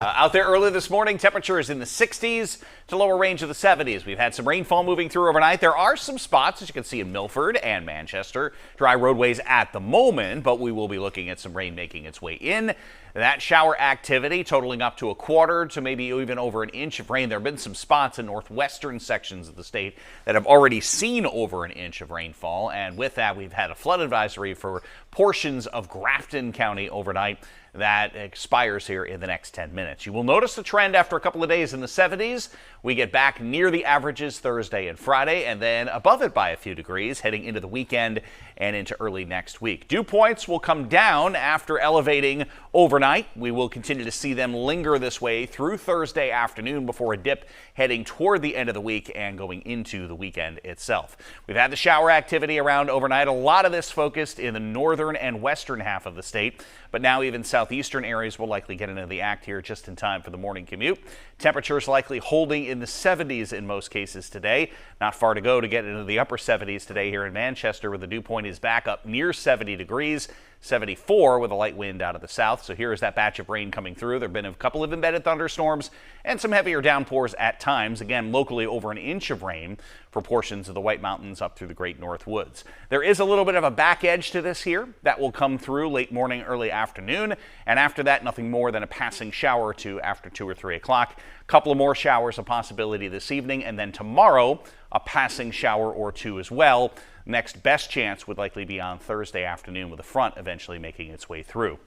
Out there early this morning, temperatures in the 60s to lower range of the 70s. We've had some rainfall moving through overnight. There are some spots, as you can see, in Milford and Manchester. Dry roadways at the moment, but we will be looking at some rain making its way in. That shower activity totaling up to a quarter to maybe even over an inch of rain. There have been some spots in northwestern sections of the state that have already seen over an inch of rainfall. And with that, we've had a flood advisory for portions of Grafton County overnight that expires here in the next 10 minutes. You will notice the trend after a couple of days in the 70s. We get back near the averages Thursday and Friday, and then above it by a few degrees heading into the weekend and into early next week. Dew points will come down after elevating overnight. We will continue to see them linger this way through Thursday afternoon before a dip heading toward the end of the week and going into the weekend itself. We've had the shower activity around overnight. A lot of this focused in the northern and western half of the state, but now even southeastern areas will likely get into the act here just in time for the morning commute. Temperatures likely holding in the 70s in most cases today. Not far to go to get into the upper 70s today here in Manchester, where the dew point is back up near 70 degrees. 74 with a light wind out of the south. So here is that batch of rain coming through. There have been a couple of embedded thunderstorms and some heavier downpours at times. Again, locally over an inch of rain for portions of the White Mountains up through the Great North Woods. There is a little bit of a back edge to this here that will come through late morning, early afternoon. And after that, nothing more than a passing shower or two after 2 or 3 o'clock. A couple of more showers a possibility this evening. And then tomorrow, a passing shower or two as well. Next best chance would likely be on Thursday afternoon, with the front eventually making its way through.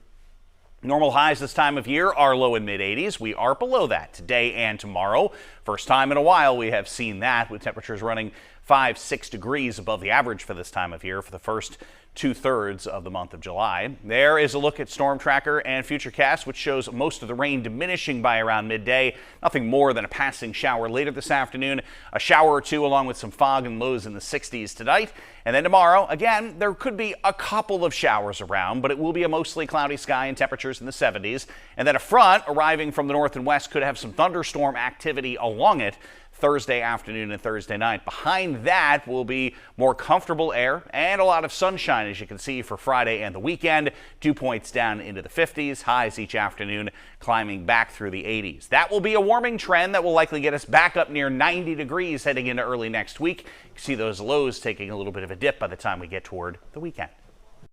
Normal highs this time of year are low and mid 80s. We are below that today and tomorrow. First time in a while we have seen that, with temperatures running 5-6 degrees above the average for this time of year for the first 2/3 of the month of July. There is a look at Storm Tracker and Futurecast, which shows most of the rain diminishing by around midday. Nothing more than a passing shower later this afternoon, a shower or two along with some fog and lows in the 60s tonight. And then tomorrow, again, there could be a couple of showers around, but it will be a mostly cloudy sky and temperatures in the 70s. And then a front arriving from the north and west could have some thunderstorm activity along it Thursday afternoon and Thursday night. Behind that will be more comfortable air and a lot of sunshine, as you can see, for Friday and the weekend. Dew points down into the 50s, highs each afternoon climbing back through the 80s. That will be a warming trend that will likely get us back up near 90 degrees heading into early next week. You can see those lows taking a little bit of a dip by the time we get toward the weekend.